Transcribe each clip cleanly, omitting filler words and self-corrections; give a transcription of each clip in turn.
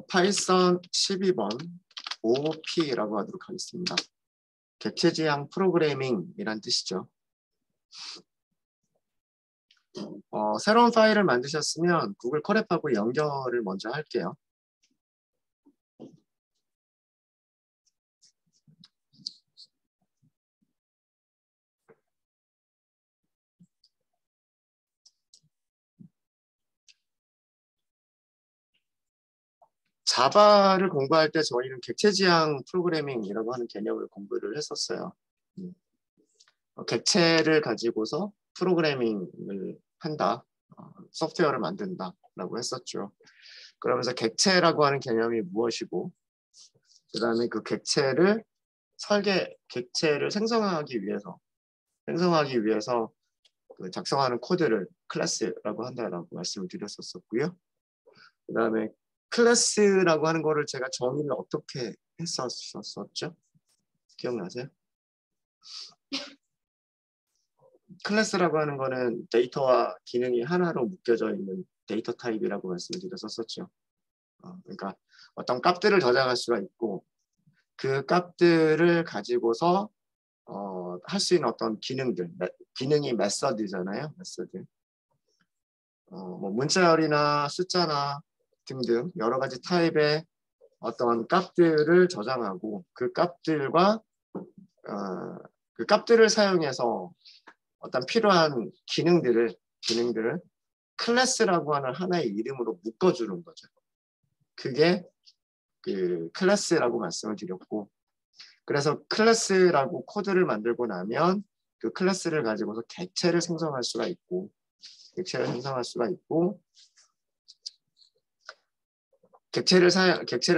파이썬 12번 OOP라고 하도록 하겠습니다. 객체지향 프로그래밍이란 뜻이죠. 새로운 파일을 만드셨으면 구글 콜앱하고 연결을 먼저 할게요. 자바를 공부할 때 저희는 객체지향 프로그래밍이라고 하는 개념을 공부를 했었어요. 객체를 가지고서 프로그래밍을 한다, 소프트웨어를 만든다 라고 했었죠. 그러면서 객체라고 하는 개념이 무엇이고, 그 다음에 그 객체를 생성하기 위해서 그 작성하는 코드를 클래스라고 한다라고 말씀을 드렸었고요. 그 다음에 클래스라고 하는 거를 제가 정의를 어떻게 했었었죠? 기억나세요? 클래스라고 하는 거는 데이터와 기능이 하나로 묶여져 있는 데이터 타입이라고 말씀을 드렸었죠. 그러니까 어떤 값들을 저장할 수가 있고, 그 값들을 가지고서 할 수 있는 어떤 기능이 메서드잖아요. 메서드. 뭐 문자열이나 숫자나 등등 여러 가지 타입의 어떤 값들을 저장하고, 그 값들을 사용해서 어떤 필요한 기능들을 클래스라고 하는 하나의 이름으로 묶어주는 거죠. 그게 그 클래스라고 말씀을 드렸고, 그래서 클래스라고 코드를 만들고 나면 그 클래스를 가지고서 객체를 생성할 수가 있고, 객체를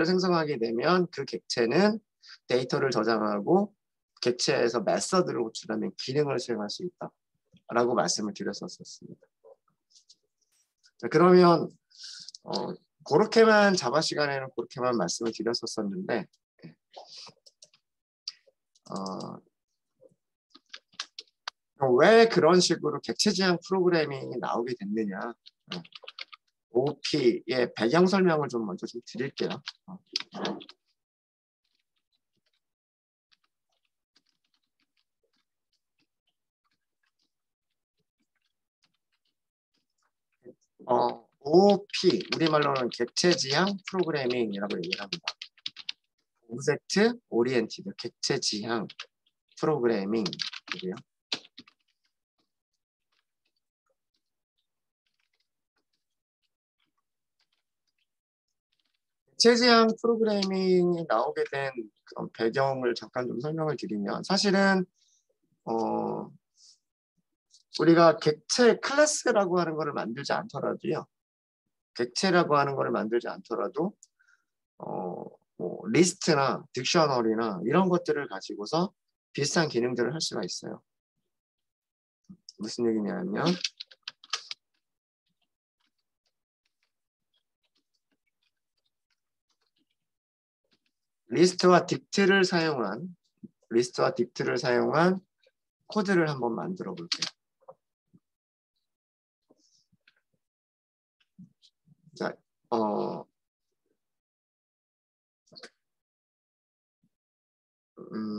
생성하게 되면 그 객체는 데이터를 저장하고 객체에서 메서드를 호출하면 기능을 수행할 수 있다라고 말씀을 드렸었습니다. 자, 그러면 그렇게만 자바 시간에는 그렇게만 말씀을 드렸었는데, 왜 그런 식으로 객체지향 프로그래밍이 나오게 됐느냐, OOP의 배경 설명을 좀 먼저 좀 드릴게요. OOP, 우리말로는 객체지향 프로그래밍이라고 얘기를 합니다. 오브젝트 오리엔티드, 객체지향 프로그래밍이고요. 객체지향 프로그래밍이 나오게 된 그런 배경을 잠깐 좀 설명을 드리면, 사실은 우리가 객체 클래스라고 하는 것을 만들지 않더라도요, 뭐 리스트나 딕셔너리나 이런 것들을 가지고서 비슷한 기능들을 할 수가 있어요. 무슨 얘기냐면, 리스트와 딕트를 사용한 코드를 한번 만들어 볼게요. 자,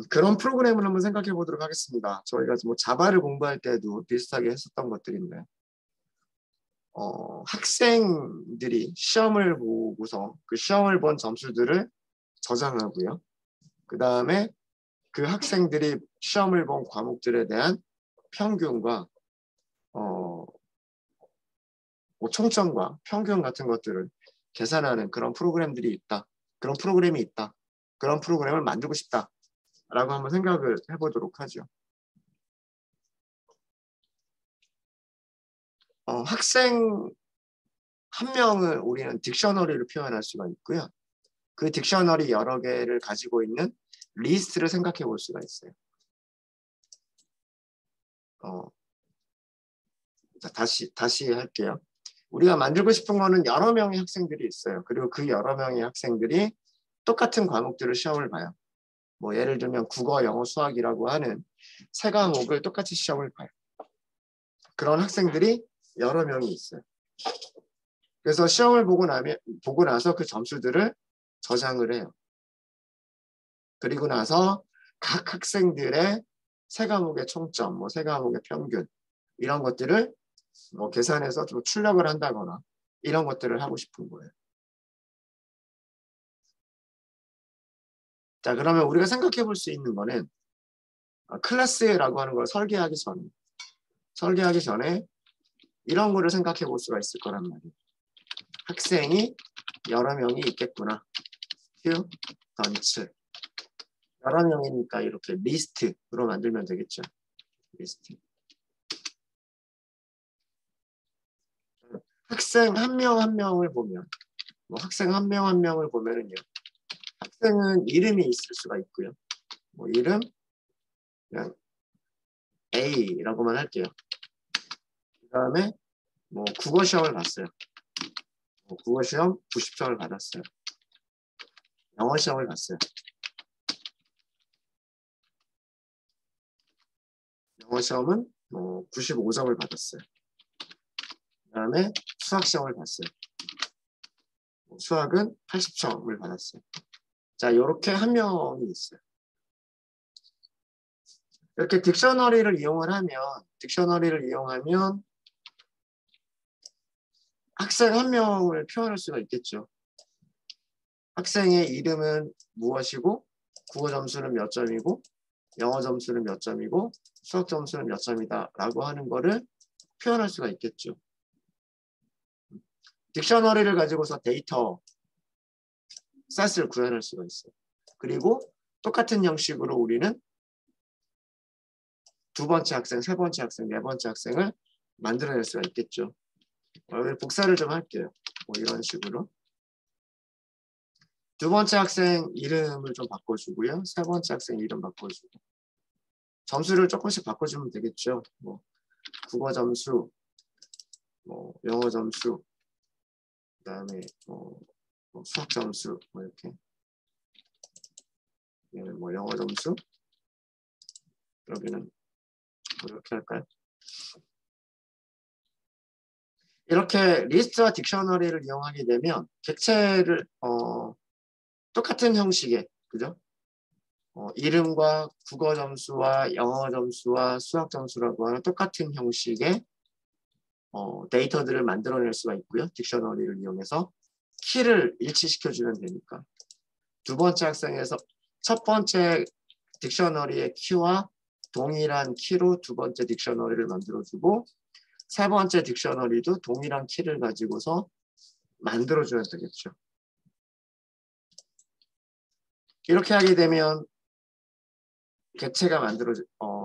그런 프로그램을 한번 생각해 보도록 하겠습니다. 저희가 뭐 자바를 공부할 때도 비슷하게 했었던 것들인데, 학생들이 시험을 보고서 그 시험을 본 점수들을 저장하고요. 그 다음에 그 학생들이 시험을 본 과목들에 대한 평균과 뭐 총점과 평균 같은 것들을 계산하는 그런 프로그램이 있다. 그런 프로그램을 만들고 싶다라고 한번 생각을 해보도록 하죠. 학생 한 명을 우리는 딕셔너리로 표현할 수가 있고요. 그 딕셔너리 여러 개를 가지고 있는 리스트를 생각해 볼 수가 있어요. 자, 다시 할게요. 우리가 만들고 싶은 거는 여러 명의 학생들이 있어요. 그리고 그 여러 명의 학생들이 똑같은 과목들을 시험을 봐요. 뭐 예를 들면 국어, 영어, 수학이라고 하는 세 과목을 똑같이 시험을 봐요. 그런 학생들이 여러 명이 있어요. 그래서 시험을 보고 나서 그 점수들을 저장을 해요. 그리고 나서 각 학생들의 세 과목의 총점, 뭐 세 과목의 평균 이런 것들을 뭐 계산해서 좀 출력을 한다거나 이런 것들을 하고 싶은 거예요. 자, 그러면 우리가 생각해 볼 수 있는 거는 클래스라고 하는 걸 설계하기 전에 이런 거를 생각해 볼 수가 있을 거란 말이에요. 학생이 여러 명이 있겠구나. 스튜던츠. 여러 명이니까 이렇게 리스트로 만들면 되겠죠. 리스트. 학생 한 명 한 명을 보면, 뭐 학생 한 명 한 명을 보면은요. 학생은 이름이 있을 수가 있고요. 뭐 이름 그냥 A라고만 할게요. 그 다음에 뭐 국어 시험을 봤어요. 뭐 국어 시험 90점을 받았어요. 영어 시험을 봤어요. 영어 시험은 뭐 95점을 받았어요. 그 다음에 수학 시험을 봤어요. 수학은 80점을 받았어요. 자, 이렇게 한 명이 있어요. 이렇게 딕셔너리를 이용하면 학생 한 명을 표현할 수가 있겠죠. 학생의 이름은 무엇이고 국어 점수는 몇 점이고 영어 점수는 몇 점이고 수학 점수는 몇 점이다 라고 하는 거를 표현할 수가 있겠죠. 딕셔너리를 가지고서 데이터 셋을 구현할 수가 있어요. 그리고 똑같은 형식으로 우리는 두 번째 학생, 세 번째 학생, 네 번째 학생을 만들어낼 수가 있겠죠. 여기 복사를 좀 할게요. 뭐 이런 식으로. 두 번째 학생 이름을 좀 바꿔주고요. 세 번째 학생 이름 바꿔주고. 점수를 조금씩 바꿔주면 되겠죠. 뭐 국어 점수, 뭐 영어 점수, 그다음에 뭐 수학 점수, 뭐 이렇게. 뭐 영어 점수. 여기는 이렇게 할까요? 이렇게 리스트와 딕셔너리를 이용하게 되면 객체를 똑같은 형식의 그죠? 이름과 국어 점수와 영어 점수와 수학 점수라고 하는 똑같은 형식의 데이터들을 만들어낼 수가 있고요. 딕셔너리를 이용해서 키를 일치시켜주면 되니까. 두 번째 학생에서 첫 번째 딕셔너리의 키와 동일한 키로 두 번째 딕셔너리를 만들어주고 세 번째 딕셔너리도 동일한 키를 가지고서 만들어줘야 되겠죠. 이렇게 하게 되면 객체가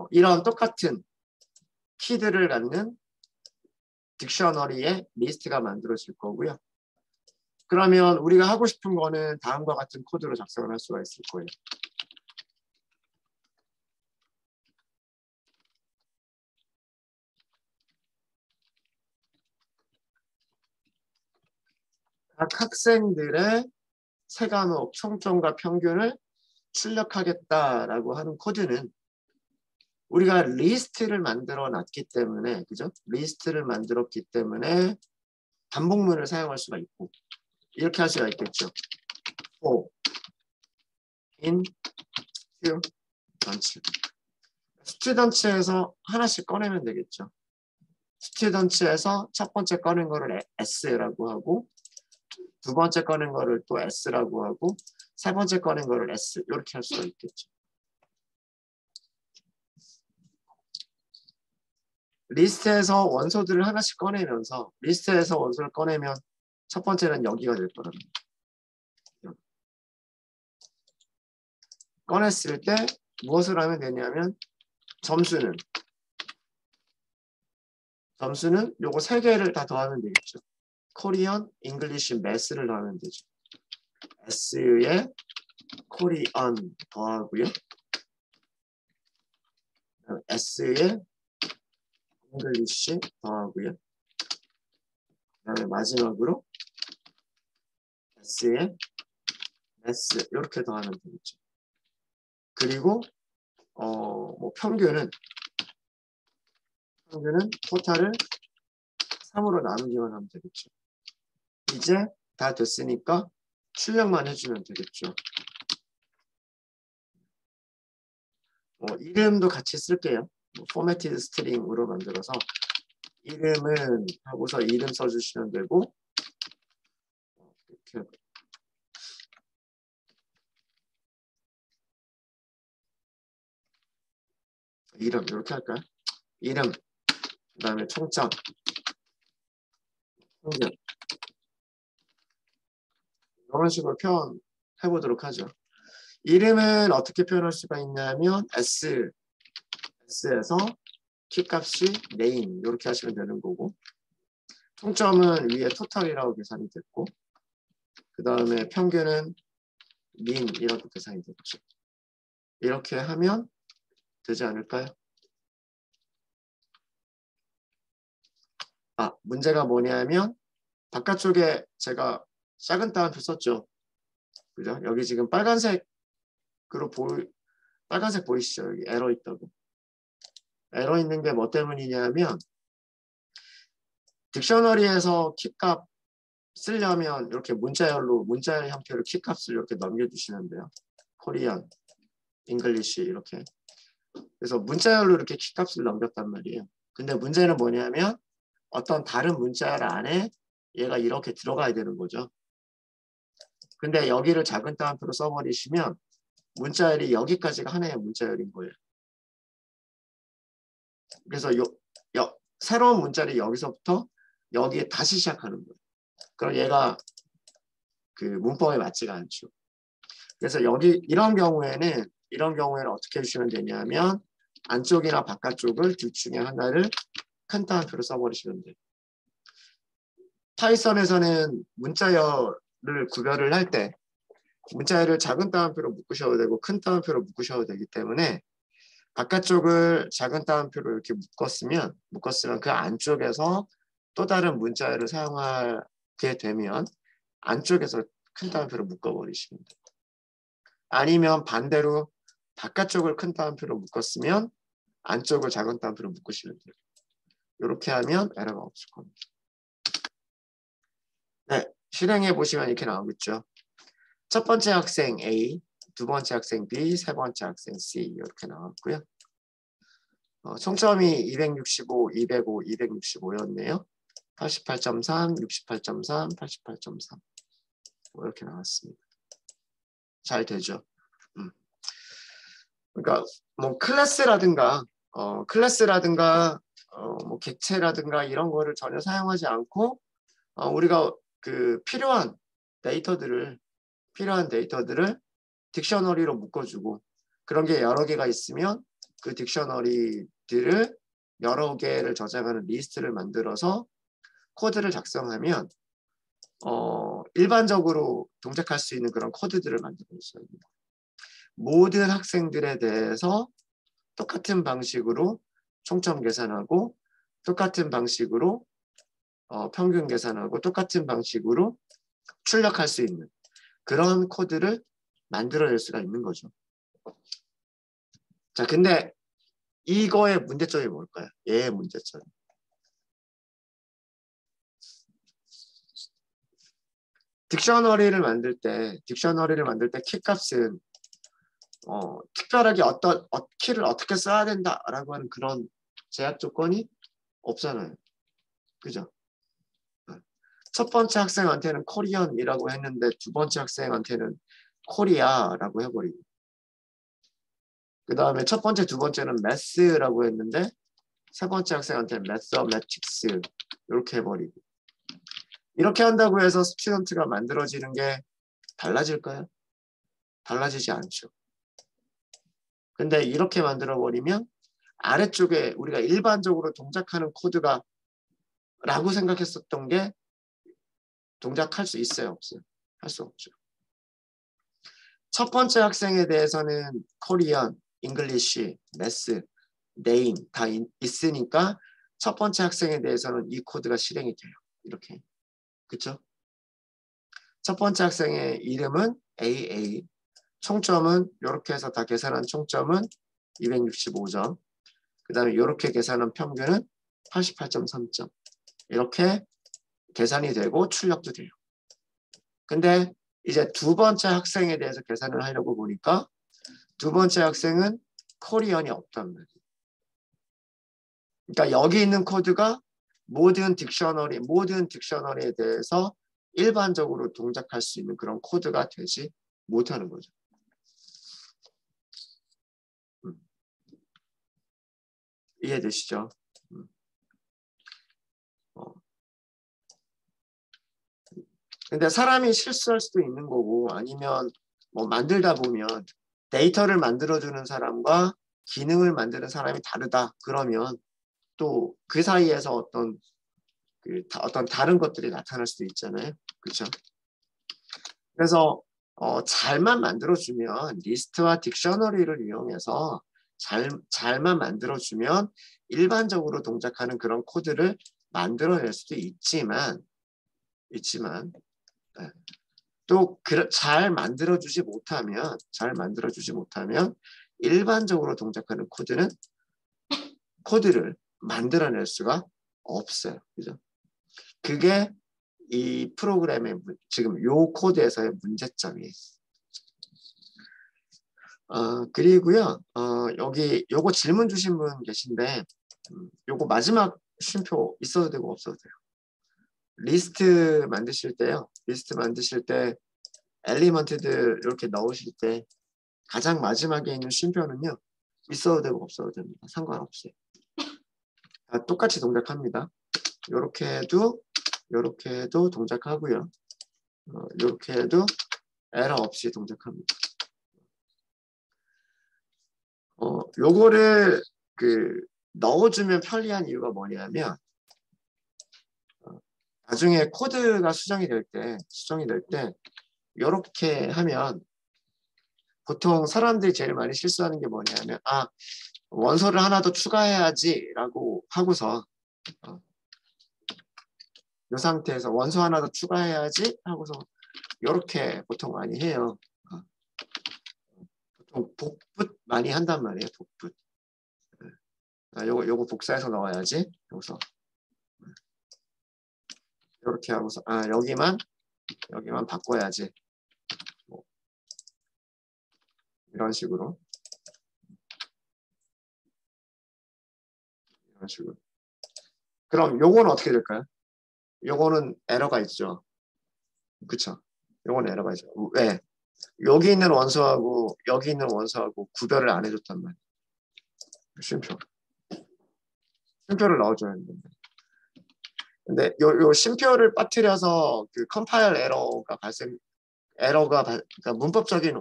이런 똑같은 키들을 갖는 딕셔너리의 리스트가 만들어질 거고요. 그러면 우리가 하고 싶은 거는 다음과 같은 코드로 작성을 할 수가 있을 거예요. 각 학생들의 세 과목 총점과 평균을 출력하겠다라고 하는 코드는 우리가 리스트를 만들어 놨기 때문에, 그죠? 리스트를 만들었기 때문에 반복문을 사용할 수가 있고, 이렇게 할 수가 있겠죠. for, in, student. 스튜던츠에서 하나씩 꺼내면 되겠죠. 스튜던츠에서 첫 번째 꺼낸 거를 S라고 하고, 두 번째 꺼낸 거를 또 S라고 하고, 세 번째 꺼낸 거를 S, 이렇게 할 수가 있겠죠. 리스트에서 원소들을 하나씩 꺼내면서 리스트에서 원소를 꺼내면 첫 번째는 여기가 될 거랍니다. 꺼냈을 때 무엇을 하면 되냐면 점수는 요거 세 개를 다 더하면 되겠죠. 코리안, 잉글리시, 매스를 더하면 되죠. S에 코리안 더하고요. S에 잉글리시 더하고요. 그다음에 마지막으로 S에 매스 이렇게 더하면 되겠죠. 그리고 뭐 평균은 토탈을 3으로 나누기만 하면 되겠죠. 이제 다 됐으니까 출력만 해주면 되겠죠. 이름도 같이 쓸게요. 포매티드 스트링으로 만들어서 이름은 하고서 이름 써주시면 되고 이렇게 이름 이렇게 할까요? 이름 그 다음에 총점 평균 이런 식으로 표현해 보도록 하죠. 이름은 어떻게 표현할 수가 있냐면 S에서 키값이 name 이렇게 하시면 되는 거고 총점은 위에 토탈이라고 계산이 됐고 그 다음에 평균은 mean 이라고 계산이 됐죠. 이렇게 하면 되지 않을까요? 문제가 뭐냐면 바깥쪽에 제가 작은 따옴표 썼죠. 그죠? 여기 지금 빨간색 보이시죠? 여기 에러 있다고. 에러 있는 게 뭐 때문이냐면 딕셔너리에서 키값 쓰려면 이렇게 문자열 형태로 키값을 이렇게 넘겨주시면 돼요. 코리안, 잉글리시 이렇게. 그래서 문자열로 이렇게 키값을 넘겼단 말이에요. 근데 문제는 뭐냐면 어떤 다른 문자열 안에 얘가 이렇게 들어가야 되는 거죠. 근데 여기를 작은 따옴표로 써버리시면 문자열이 여기까지가 하나의 문자열인 거예요. 그래서 새로운 문자열이 여기서부터 여기에 다시 시작하는 거예요. 그럼 얘가 그 문법에 맞지가 않죠. 그래서 이런 경우에는 어떻게 해주시면 되냐면 안쪽이나 바깥쪽을 둘 중에 하나를 큰 따옴표로 써버리시면 돼요. 파이썬에서는 문자열을 구별을 할 때 문자열을 작은 따옴표로 묶으셔도 되고 큰 따옴표로 묶으셔도 되기 때문에 바깥쪽을 작은 따옴표로 이렇게 묶었으면 그 안쪽에서 또 다른 문자열을 사용하게 되면 안쪽에서 큰 따옴표로 묶어버리시면 돼요. 아니면 반대로 바깥쪽을 큰 따옴표로 묶었으면 안쪽을 작은 따옴표로 묶으시면 돼요. 이렇게 하면 에러가 없을 겁니다. 네, 실행해 보시면 이렇게 나오겠죠. 첫 번째 학생 A, 두 번째 학생 B, 세 번째 학생 C 이렇게 나왔고요. 총점이 265, 205, 265였네요. 88.3, 68.3, 88.3 이렇게 나왔습니다. 잘 되죠. 그러니까 뭐 클래스라든가 뭐 객체라든가 이런 거를 전혀 사용하지 않고 우리가 그 필요한 데이터들을 딕셔너리로 묶어주고 그런 게 여러 개가 있으면 그 딕셔너리들을 여러 개를 저장하는 리스트를 만들어서 코드를 작성하면 일반적으로 동작할 수 있는 그런 코드들을 만들어 있어요. 모든 학생들에 대해서 똑같은 방식으로 총점 계산하고 똑같은 방식으로 평균 계산하고 똑같은 방식으로 출력할 수 있는 그런 코드를 만들어낼 수가 있는 거죠. 자, 근데 이거의 문제점이 뭘까요? 얘의 문제점. 딕셔너리를 만들 때 키값은 특별하게 어떤 키를 어떻게 써야 된다라고 하는 그런 제약 조건이 없잖아요. 그죠? 첫 번째 학생한테는 코리안이라고 했는데 두 번째 학생한테는 코리아라고 해버리고 그 다음에 첫 번째, 두 번째는 매스라고 했는데 세 번째 학생한테는 매서매틱스 이렇게 해버리고 이렇게 한다고 해서 스튜던트가 만들어지는 게 달라질까요? 달라지지 않죠. 근데 이렇게 만들어버리면 아래쪽에 우리가 일반적으로 동작하는 코드가 라고 생각했었던 게 동작할 수 있어요? 없어요? 할 수 없죠. 첫 번째 학생에 대해서는 코리안, 잉글리시, 매스, 네임 다 있으니까 첫 번째 학생에 대해서는 이 코드가 실행이 돼요. 이렇게. 그쵸? 첫 번째 학생의 이름은 AA, 총점은 이렇게 해서 다 계산한 총점은 265점. 그 다음에 이렇게 계산한 평균은 88.3점. 이렇게 계산이 되고 출력도 돼요. 근데 이제 두 번째 학생에 대해서 계산을 하려고 보니까 두 번째 학생은 코리언이 없단 말이에요. 그러니까 여기 있는 코드가 모든 딕셔너리에 대해서 일반적으로 동작할 수 있는 그런 코드가 되지 못하는 거죠. 이해되시죠? 근데 사람이 실수할 수도 있는 거고 아니면 뭐 만들다 보면 데이터를 만들어주는 사람과 기능을 만드는 사람이 다르다. 그러면 또 그 사이에서 어떤 다른 것들이 나타날 수도 있잖아요. 그렇죠? 그래서 잘만 만들어주면 리스트와 딕셔너리를 이용해서 잘만 만들어주면 일반적으로 동작하는 그런 코드를 만들어낼 수도 있지만 네. 또 잘 만들어주지 못하면 일반적으로 동작하는 코드를 만들어낼 수가 없어요. 그죠? 그게 이 프로그램의 지금 요 코드에서의 문제점이에요. 그리고요, 여기 요거 질문 주신 분 계신데, 요거 마지막 쉼표 있어도 되고 없어도 돼요. 리스트 만드실 때 엘리먼트들 이렇게 넣으실 때 가장 마지막에 있는 쉼표는요, 있어도 되고 없어도 됩니다. 상관없어요. 똑같이 동작합니다. 요렇게 해도 동작하고요. 요렇게 해도 에러 없이 동작합니다. 요거를 넣어주면 편리한 이유가 뭐냐면 나중에 코드가 수정이 될 때 요렇게 하면 보통 사람들이 제일 많이 실수하는 게 뭐냐면 원소를 하나 더 추가해야지 라고 하고서 이 상태에서 원소 하나 더 추가해야지 하고서 요렇게 보통 많이 해요. 보통 복붙 많이 한단 말이에요. 복붙. 요거 복사해서 넣어야지. 여기서 이렇게 하고서 여기만 바꿔야지. 뭐 이런 식으로. 그럼 요거는 어떻게 될까요? 요거는 에러가 있죠. 그쵸? 요거는 에러가 있죠. 왜? 여기 있는 원소하고 구별을 안 해줬단 말이에요. 쉼표를 넣어줘야 되는데. 근데 요 쉼표를 빠뜨려서 컴파일 그러니까 문법적인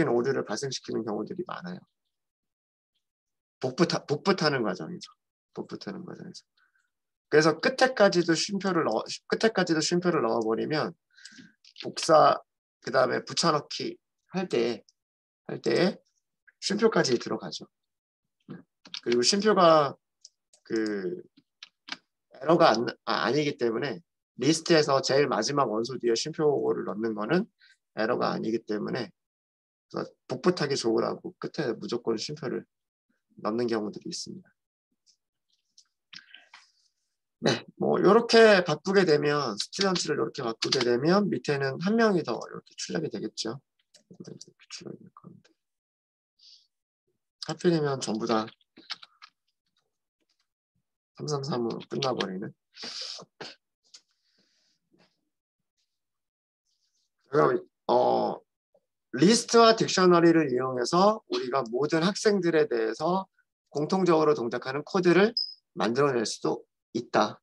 오류를 발생시키는 경우들이 많아요. 복붙하는 과정이죠. 그래서 끝에까지도 쉼표를 넣어버리면 복사 그 다음에 붙여넣기 할 때 쉼표까지 들어가죠. 그리고 쉼표가 에러가 아니기 때문에 리스트에서 제일 마지막 원소 뒤에 쉼표를 넣는 거는 에러가 아니기 때문에 복붙하기 좋으라고 끝에 무조건 쉼표를 넣는 경우들이 있습니다. 네, 뭐 이렇게 바꾸게 되면 스튜던트를 이렇게 바꾸게 되면 밑에는 한 명이 더 이렇게 출력이 되겠죠. 이렇게 출력이 될 겁니다. 하필이면 전부 다 333으로 끝나버리는. 그럼 리스트와 딕셔너리를 이용해서 우리가 모든 학생들에 대해서 공통적으로 동작하는 코드를 만들어낼 수도 있다.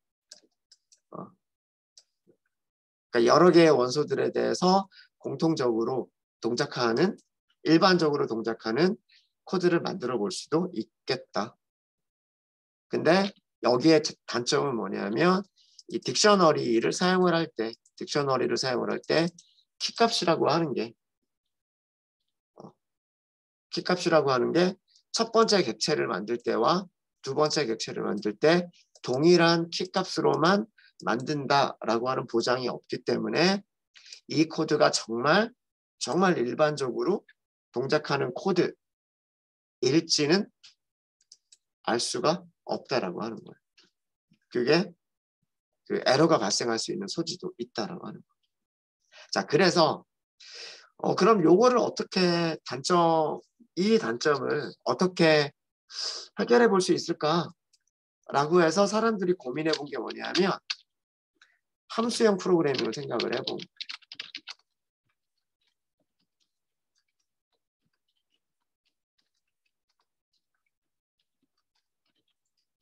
그러니까 여러 개의 원소들에 대해서 공통적으로 일반적으로 동작하는 코드를 만들어 볼 수도 있겠다. 근데 여기에 단점은 뭐냐면 이 딕셔너리를 사용을 할 때 키값이라고 하는 게 첫 번째 객체를 만들 때와 두 번째 객체를 만들 때 동일한 키값으로만 만든다라고 하는 보장이 없기 때문에 이 코드가 정말 일반적으로 동작하는 코드일지는 알 수가 없다라고 하는 거예요. 그게 에러가 발생할 수 있는 소지도 있다라고 하는 거예요. 자, 그래서 그럼 요거를 어떻게 이 단점을 어떻게 해결해 볼 수 있을까라고 해서 사람들이 고민해 본 게 뭐냐면 함수형 프로그래밍을 생각을 해본 거예요.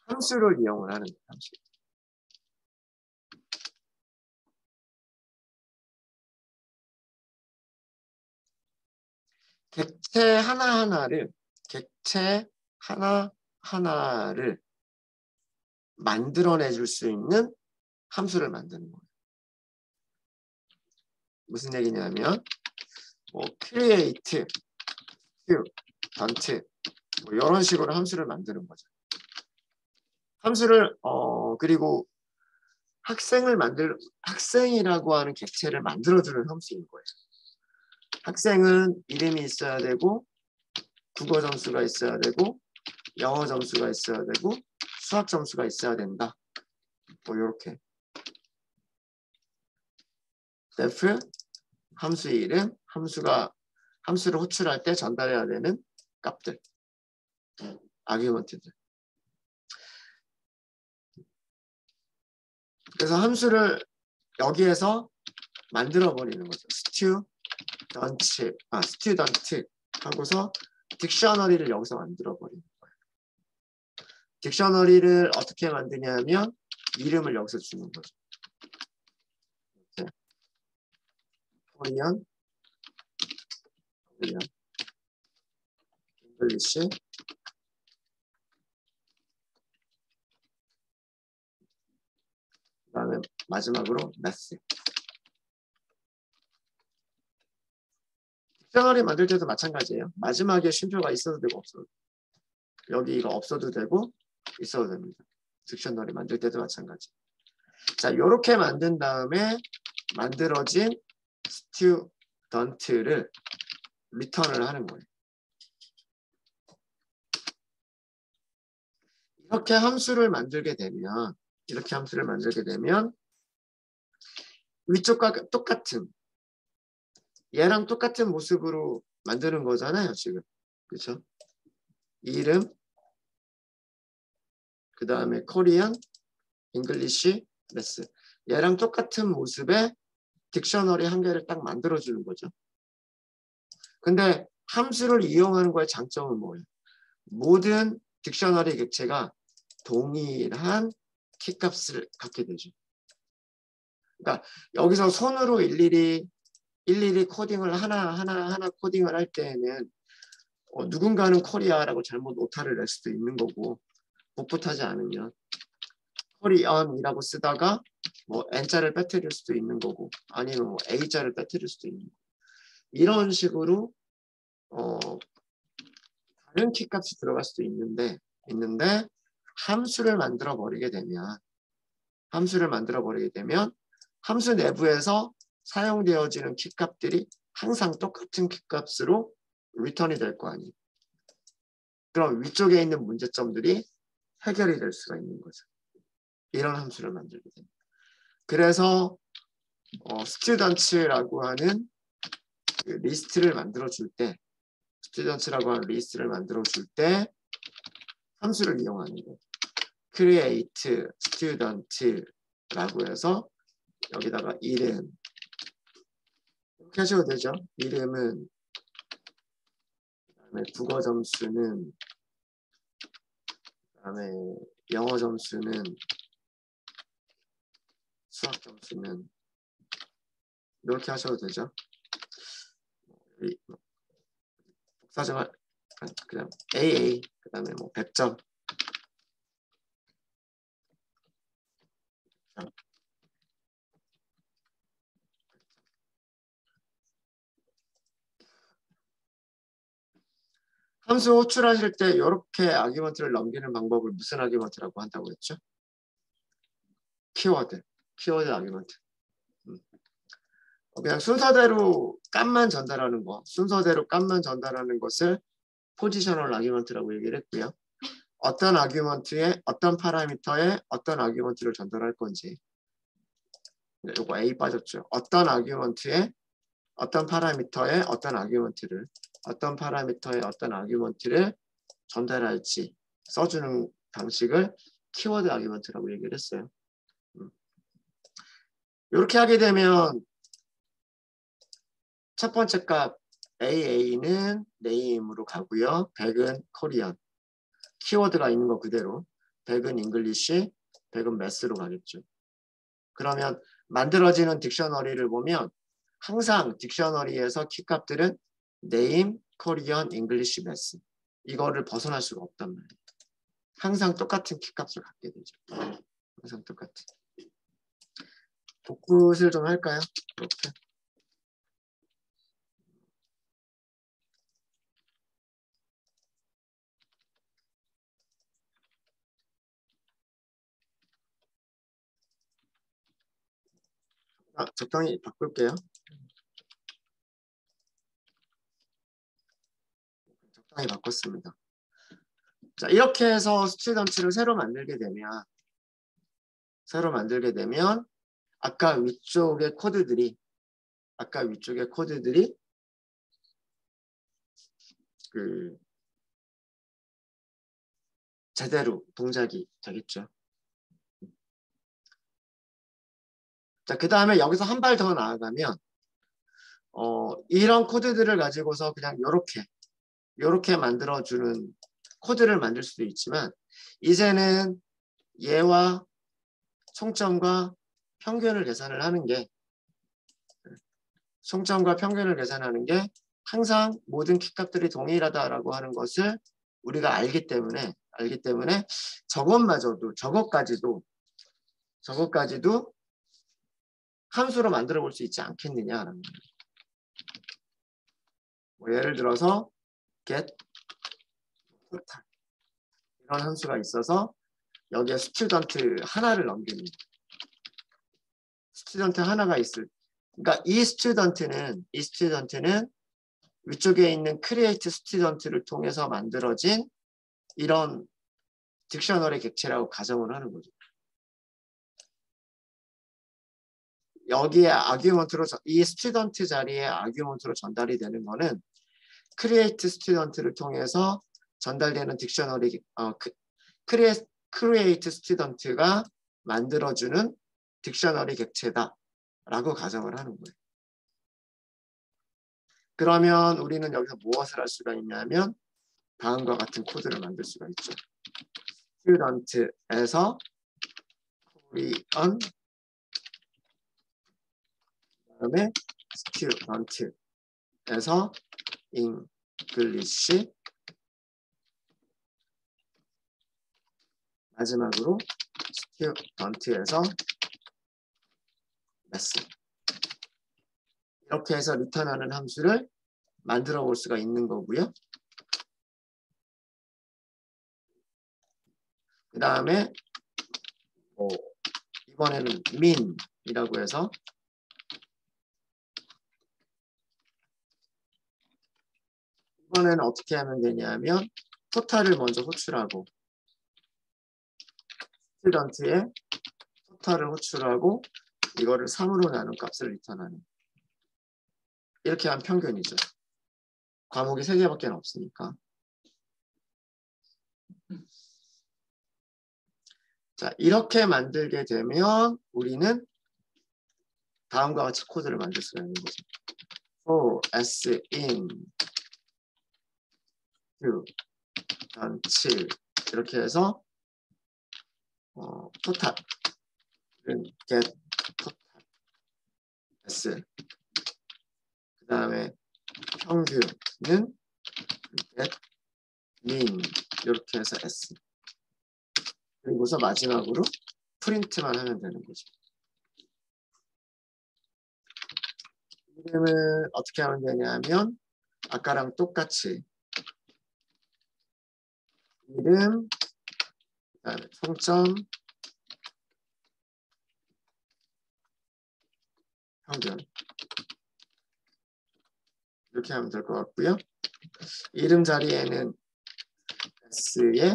함수를 이용을 하는 거예요. 함수. 객체 하나하나를 만들어내 줄 수 있는 함수를 만드는 거예요. 무슨 얘기냐면 뭐 create, don't 뭐 이런 식으로 함수를 만드는 거죠. 함수를 그리고 학생이라고 하는 객체를 만들어주는 함수인 거예요. 학생은 이름이 있어야 되고 국어 점수가 있어야 되고 영어 점수가 있어야 되고 수학 점수가 있어야 된다. 뭐 이렇게. def 함수의 이름, 함수를 호출할 때 전달해야 되는 값들, 아규먼트들. 그래서 함수를 여기에서 만들어 버리는 거죠. student 하고서 딕셔너리를 여기서 만들어 버리는 거예요. 딕셔너리를 어떻게 만드냐면 이름을 여기서 주는 거죠. 코리안, 잉글리시, 그 다음에 마지막으로 매스. 딕셔너리 만들 때도 마찬가지예요. 마지막에 쉼표가 있어도 되고 없어도 되고. 여기 이거 없어도 되고 있어도 됩니다. 딕셔너리 만들 때도 마찬가지. 자, 이렇게 만든 다음에 만들어진 student를 리턴을 하는 거예요. 이렇게 함수를 만들게 되면 위쪽과 똑같은 얘랑 똑같은 모습으로 만드는 거잖아요, 지금. 그렇죠? 이름, 그 다음에 코리안, 잉글리시, 매스. 얘랑 똑같은 모습의 딕셔너리 한 개를 딱 만들어주는 거죠. 근데 함수를 이용하는 거의 장점은 뭐예요? 모든 딕셔너리 객체가 동일한 키값을 갖게 되죠. 그러니까 여기서 손으로 일일이 코딩을 하나 코딩을 할 때에는 누군가는 코리아라고 잘못 오타를 낼 수도 있는 거고 복붙하지 않으면 코리언이라고 쓰다가 뭐 N자를 빼뜨릴 수도 있는 거고 아니면 뭐 A자를 빼뜨릴 수도 있는 거고 이런 식으로 다른 키값이 들어갈 수도 있는데 함수를 만들어 버리게 되면 함수 내부에서 사용되어지는 키값들이 항상 똑같은 키값으로 리턴이 될 거 아니에요. 그럼 위쪽에 있는 문제점들이 해결이 될 수가 있는 거죠. 이런 함수를 만들게 됩니다. 그래서 스튜던츠라고 하는 그 리스트를 만들어 줄 때 함수를 이용하는 거예요. create student라고 해서 여기다가 이름 이렇게 하셔도 되죠. 이름은 그다음에 국어 점수는 그다음에 영어 점수는 수학 점수는 이렇게 하셔도 되죠. 복사정할 그냥 AA 그다음에 뭐 100점 함수 호출하실 때 이렇게 아규먼트를 넘기는 방법을 무슨 아규먼트라고 한다고 했죠? 키워드 아규먼트. 그냥 순서대로 값만 전달하는 것을 포지셔널 아규먼트라고 얘기를 했고요. 어떤 아규먼트에 어떤 파라미터에 어떤 아규먼트를 전달할 건지 요거 A 빠졌죠. 어떤 아규먼트에 어떤 파라미터에 어떤 아규먼트를 전달할지 써주는 방식을 키워드 아규먼트라고 얘기를 했어요. 이렇게 하게 되면 첫 번째 값 AA는 네임으로 가고요. 100은 코리안. 키워드가 있는 거 그대로 100은 잉글리시, 100은 매스로 가겠죠. 그러면 만들어지는 딕셔너리를 보면 항상 딕셔너리에서 키값들은 네임, 코리안, 잉글리시, 매스. 이거를 벗어날 수가 없단 말이에요. 항상 똑같은 키값을 갖게 되죠. 항상 똑같은. 복붙을 좀 할까요? 이렇게. 적당히 바꿀게요. 적당히 바꿨습니다. 자, 이렇게 해서 스튜던트를 새로 만들게 되면 아까 위쪽의 코드들이 그 제대로 동작이 되겠죠. 자, 그 다음에 여기서 한 발 더 나아가면 이런 코드들을 가지고서 그냥 요렇게 만들어주는 코드를 만들 수도 있지만 이제는 얘와 총점과 평균을 계산을 하는 게 항상 모든 키값들이 동일하다라고 하는 것을 우리가 알기 때문에 저것까지도 함수로 만들어 볼 수 있지 않겠느냐라는 거예요. 뭐 예를 들어서 get total 이런 함수가 있어서 여기에 스튜던트 하나를 넘기는 스튜던트 하나가 그러니까 이 스튜던트는 위쪽에 있는 create 스튜던트를 통해서 만들어진 이런 딕셔너리 객체라고 가정을 하는 거죠. 여기에 아규먼트로 이 스튜던트 자리에 아규먼트로 전달이 되는 거는 create 스튜던트를 통해서 전달되는 딕셔너리 create 스튜던트가 만들어주는 딕셔너리 객체다라고 가정을 하는 거예요. 그러면 우리는 여기서 무엇을 할 수가 있냐면 다음과 같은 코드를 만들 수가 있죠. 스튜던트에서 코리언 그다음에 스튜던트에서 잉글리시 마지막으로 스튜던트에서 매스 이렇게 해서 리턴하는 함수를 만들어 볼 수가 있는 거고요. 그 다음에 이번에는 min이라고 해서 이번에는 어떻게 하면 되냐면 토탈을 먼저 호출하고 스튜던트의 토탈을 호출하고 이거를 3으로 나눈 값을 리턴하는 이렇게 하면 평균이죠. 과목이 3개밖에 없으니까. 자, 이렇게 만들게 되면 우리는 다음과 같이 코드를 만들 수가 있는 거죠. for s in student 이렇게 해서 토탈은 get total s 그 다음에 평균은 get mean 이렇게 해서 s 그리고서 마지막으로 프린트만 하면 되는 거죠. 이름을 어떻게 하면 되냐면 아까랑 똑같이 이름 그다음에 총점 평균 이렇게 하면 될 것 같고요. 이름 자리에는 S에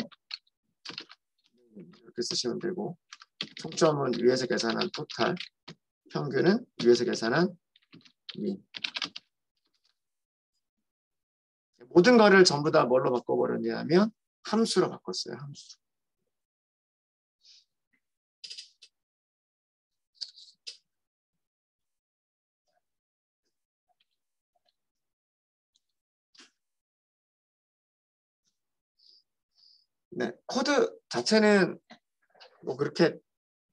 이렇게 쓰시면 되고 총점은 위에서 계산한 토탈 평균은 위에서 계산한 민. 모든 거를 전부 다 뭘로 바꿔버렸냐면 함수로 바꿨어요. 함수. 네, 코드 자체는 뭐 그렇게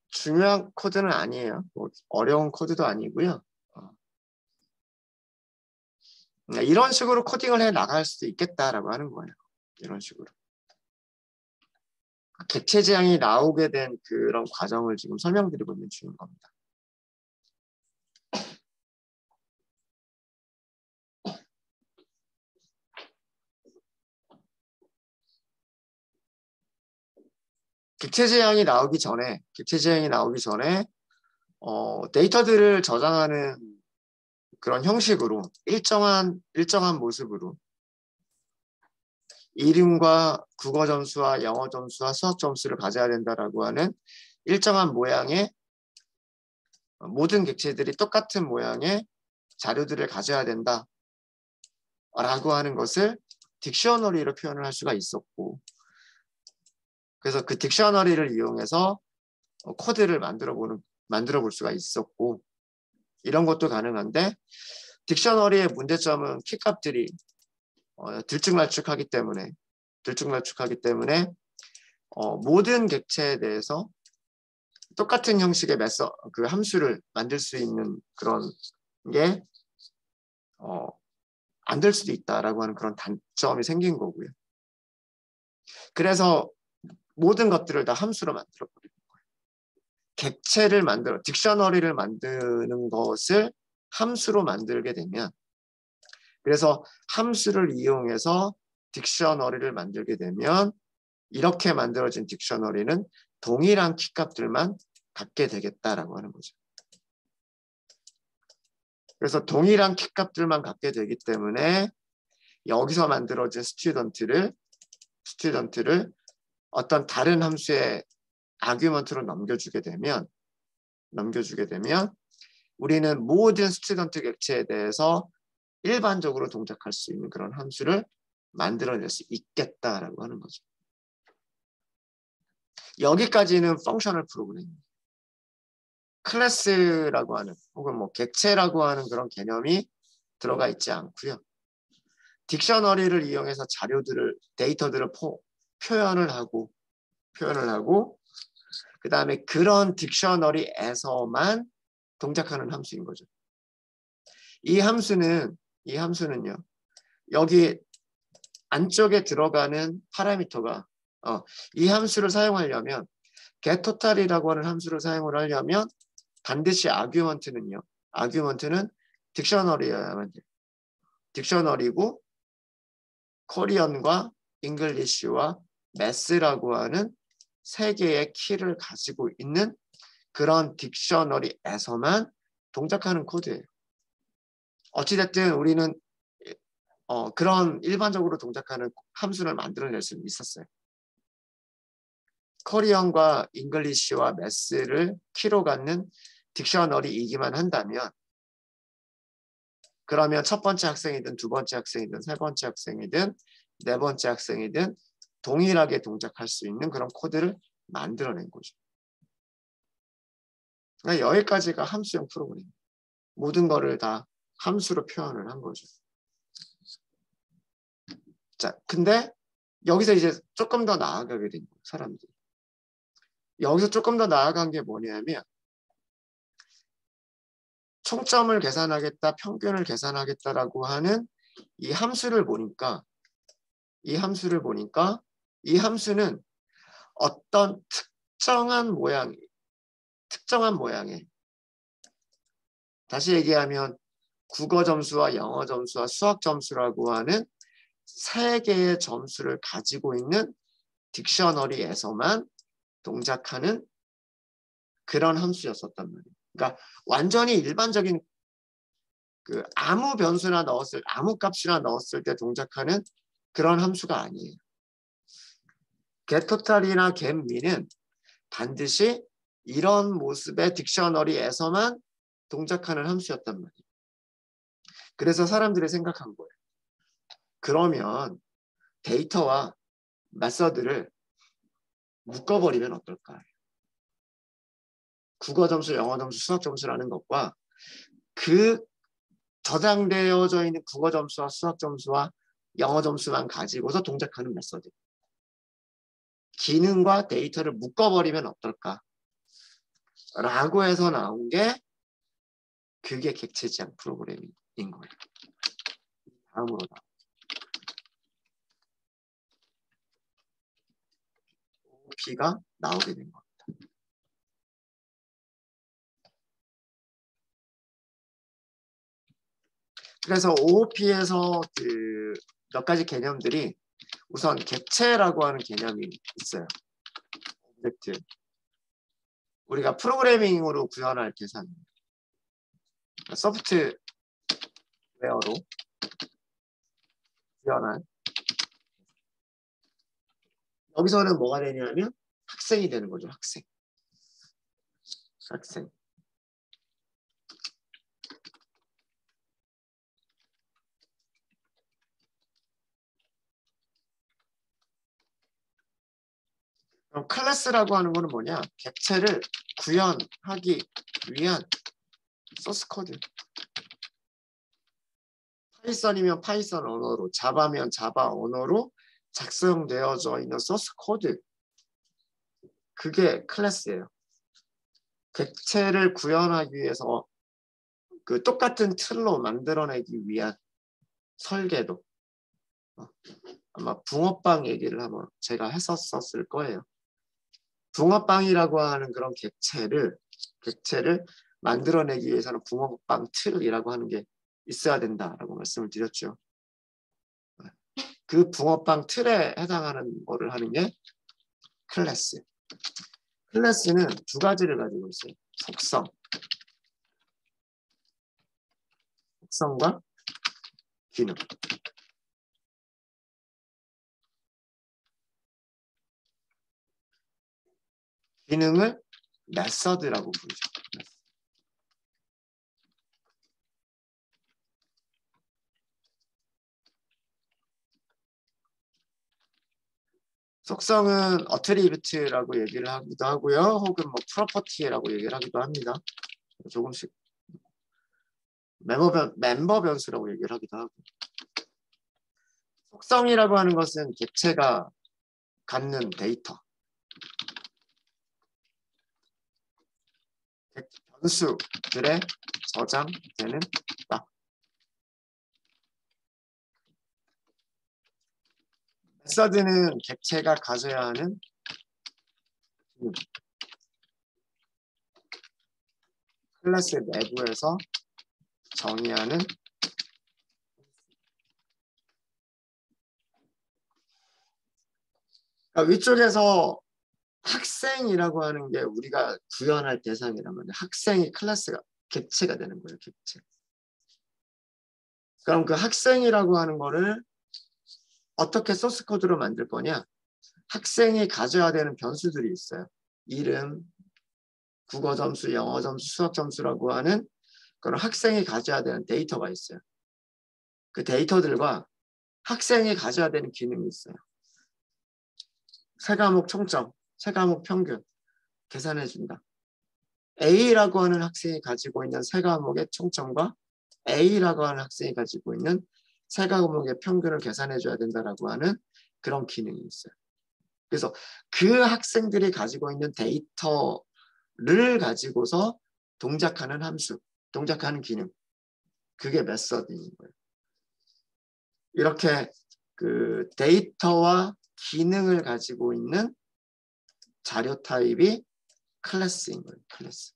중요한 코드는 아니에요. 뭐 어려운 코드도 아니고요. 이런 식으로 코딩을 해 나갈 수도 있겠다라고 하는 거예요. 이런 식으로. 객체 지향이 나오게 된 그런 과정을 지금 설명드리고 있는 중인 겁니다. 객체 지향이 나오기 전에 데이터들을 저장하는 그런 형식으로 일정한 모습으로 이름과 국어 점수와 영어 점수와 수학 점수를 가져야 된다라고 하는 일정한 모양의 모든 객체들이 똑같은 모양의 자료들을 가져야 된다라고 하는 것을 딕셔너리로 표현을 할 수가 있었고, 그래서 그 딕셔너리를 이용해서 코드를 만들어 볼 수가 있었고, 이런 것도 가능한데, 딕셔너리의 문제점은 키값들이 들쭉날쭉하기 때문에 모든 객체에 대해서 똑같은 형식의 그 함수를 만들 수 있는 그런 게 안 될 수도 있다라고 하는 그런 단점이 생긴 거고요. 그래서 모든 것들을 다 함수로 만들어 버리는 거예요. 딕셔너리를 만드는 것을 함수로 만들게 되면, 그래서 함수를 이용해서 딕셔너리를 만들게 되면 이렇게 만들어진 딕셔너리는 동일한 키값들만 갖게 되겠다라고 하는 거죠. 그래서 동일한 키값들만 갖게 되기 때문에 여기서 만들어진 스튜던트를 어떤 다른 함수의 아규먼트로 넘겨주게 되면 우리는 모든 스튜던트 객체에 대해서 일반적으로 동작할 수 있는 그런 함수를 만들어낼 수 있겠다라고 하는 거죠. 여기까지는 펑셔널 프로그래밍. 클래스라고 하는 혹은 뭐 객체라고 하는 그런 개념이 들어가 있지 않고요. 딕셔너리를 이용해서 데이터들을 표현을 하고 그 다음에 그런 딕셔너리에서만 동작하는 함수인 거죠. 이 함수는요. 여기 안쪽에 들어가는 파라미터가 이 함수를 사용하려면 getTotal이라고 하는 함수를 사용을 하려면 반드시 아규먼트는 딕셔너리여야만 돼요. 딕셔너리고 코리언과 잉글리시와 매스라고 하는 세 개의 키를 가지고 있는 그런 딕셔너리에서만 동작하는 코드예요. 어찌됐든 우리는 그런 일반적으로 동작하는 함수를 만들어낼 수 있었어요. 코리언과 잉글리시와 매스를 키로 갖는 딕셔너리이기만 한다면, 그러면 첫 번째 학생이든 두 번째 학생이든 세 번째 학생이든 네 번째 학생이든 동일하게 동작할 수 있는 그런 코드를 만들어낸 거죠. 그러니까 여기까지가 함수형 프로그램. 모든 거를 다 함수로 표현을 한 거죠. 자, 근데 여기서 이제 조금 더 나아가게 된 거예요, 사람들이. 여기서 조금 더 나아간 게 뭐냐면 총점을 계산하겠다, 평균을 계산하겠다라고 하는 이 함수를 보니까 이 함수는 어떤 특정한 모양의 다시 얘기하면 국어 점수와 영어 점수와 수학 점수라고 하는 세 개의 점수를 가지고 있는 딕셔너리에서만 동작하는 그런 함수였었단 말이에요. 그러니까 완전히 일반적인 아무 값이나 넣었을 때 동작하는 그런 함수가 아니에요. getTotal이나 get민은 반드시 이런 모습의 딕셔너리에서만 동작하는 함수였단 말이에요. 그래서 사람들이 생각한 거예요. 그러면 데이터와 메서드를 묶어버리면 어떨까? 국어 점수, 영어 점수, 수학 점수라는 것과 그 저장되어져 있는 국어 점수와 수학 점수와 영어 점수만 가지고서 동작하는 메서드. 기능과 데이터를 묶어버리면 어떨까? 라고 해서 나온 게 그게 객체지향 프로그래밍인 거예요. 다음으로 OOP가 나오게 된 겁니다. 그래서 OOP에서 그 몇 가지 개념들이 우선 객체라고 하는 개념이 있어요. 오브젝트. 우리가 프로그래밍으로 구현할 계산. 소프트웨어로 구현한. 여기서는 뭐가 되냐면 학생이 되는 거죠. 학생. 학생. 그럼 클래스라고 하는 거는 뭐냐? 객체를 구현하기 위한 소스 코드. 파이썬이면 파이썬 언어로, 자바면 자바 언어로 작성되어져 있는 소스 코드. 그게 클래스예요. 객체를 구현하기 위해서 그 똑같은 틀로 만들어내기 위한 설계도. 아마 붕어빵 얘기를 한번 제가 했었을 거예요. 붕어빵이라고 하는 그런 객체를 만들어내기 위해서는 붕어빵 틀이라고 하는 게 있어야 된다라고 말씀을 드렸죠. 그 붕어빵 틀에 해당하는 거를 하는 게 클래스. 클래스는 두 가지를 가지고 있어요. 속성과 기능. 기능을 메서드라고 부르죠. 속성은 어트리뷰트라고 얘기를 하기도 하고요. 혹은 뭐 프로퍼티라고 얘기를 하기도 합니다. 조금씩 멤버 변수라고 얘기를 하기도 하고. 속성이라고 하는 것은 객체가 갖는 데이터. 변수들에 저장되는 딱. 메서드는 객체가 가져야 하는 클래스 내부에서 정의하는. 그러니까 위쪽에서 학생이라고 하는 게 우리가 구현할 대상이라면 학생이 클래스가 객체가 되는 거예요. 객체. 그럼 그 학생이라고 하는 거를 어떻게 소스 코드로 만들 거냐? 학생이 가져야 되는 변수들이 있어요. 이름, 국어 점수, 영어 점수, 수학 점수라고 하는 그런 학생이 가져야 되는 데이터가 있어요. 그 데이터들과 학생이 가져야 되는 기능이 있어요. 세 과목 총점, 세 과목 평균 계산해 준다. A라고 하는 학생이 가지고 있는 세 과목의 총점과 A라고 하는 학생이 가지고 있는 세 과목의 평균을 계산해 줘야 된다라고 하는 그런 기능이 있어요. 그래서 그 학생들이 가지고 있는 데이터를 가지고서 동작하는 함수, 동작하는 기능, 그게 메서드인 거예요. 이렇게 그 데이터와 기능을 가지고 있는 자료 타입이 클래스인 거예요. 클래스.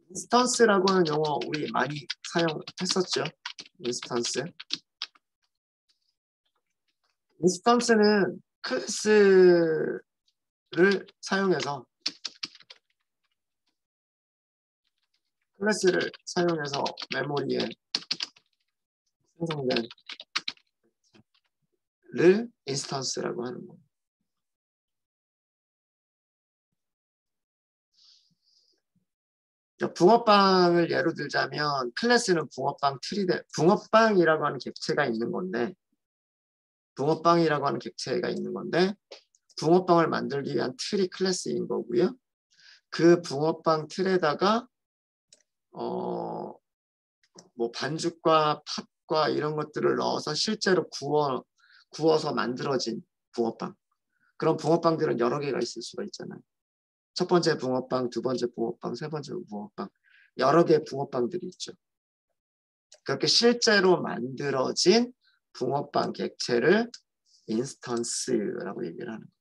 인스턴스라고 하는 용어 우리 많이 사용했었죠. 인스턴스는 클래스를 사용해서 메모리에 생성된 를 인스턴스라고 하는 겁니다. 붕어빵을 예로 들자면 클래스는 붕어빵이라고 하는 객체가 있는 건데 붕어빵을 만들기 위한 틀이 클래스인 거고요. 그 붕어빵 틀에다가 뭐 반죽과 팥과 이런 것들을 넣어서 실제로 구워서 만들어진 붕어빵. 그런 붕어빵들은 여러 개가 있을 수가 있잖아요. 첫 번째 붕어빵, 두 번째 붕어빵, 세 번째 붕어빵. 여러 개의 붕어빵들이 있죠. 그렇게 실제로 만들어진 붕어빵 객체를 인스턴스라고 얘기를 하는 거예요.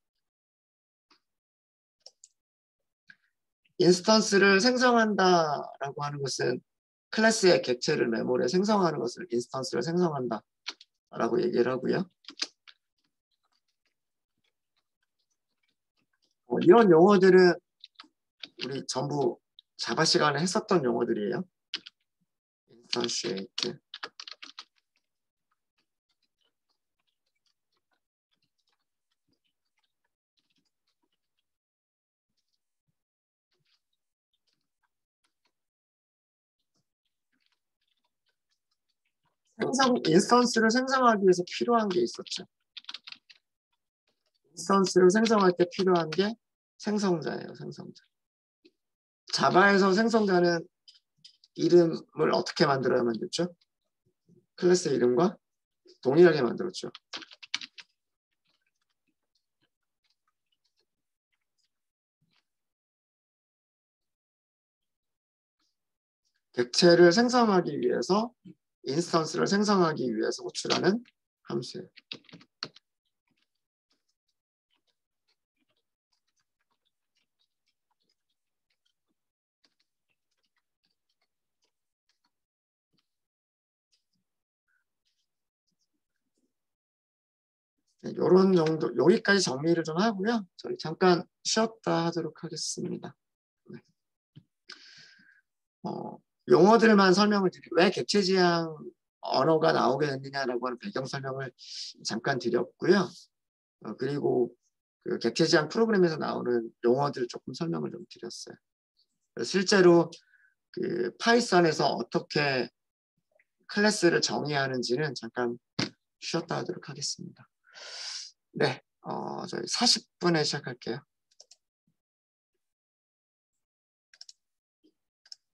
인스턴스를 생성한다라고 하는 것은 클래스의 객체를 메모리에 생성하는 것을 인스턴스를 생성한다라고 얘기를 하고요. 이런 용어들은 우리 전부 자바 시간에 했었던 용어들이에요. 인스턴시에이트. 인스턴스를 생성하기 위해서 필요한 게 있었죠. 인스턴스를 생성할 때 필요한 게 생성자예요. 생성자. 자바에서 생성자는 이름을 어떻게 만들어야 만들죠? 클래스 이름과 동일하게 만들었죠. 객체를 생성하기 위해서 인스턴스를 생성하기 위해서 호출하는 함수예요. 이런 정도, 여기까지 정리를 좀 하고요. 저희 잠깐 쉬었다 하도록 하겠습니다. 네. 용어들만 설명을 드리고 왜 객체지향 언어가 나오게 됐느냐라고 하는 배경 설명을 잠깐 드렸고요. 그리고 그 객체지향 프로그램에서 나오는 용어들 조금 설명을 좀 드렸어요. 실제로 그 파이썬에서 어떻게 클래스를 정의하는지는 잠깐 쉬었다 하도록 하겠습니다. 네, 저희 40분에 시작할게요.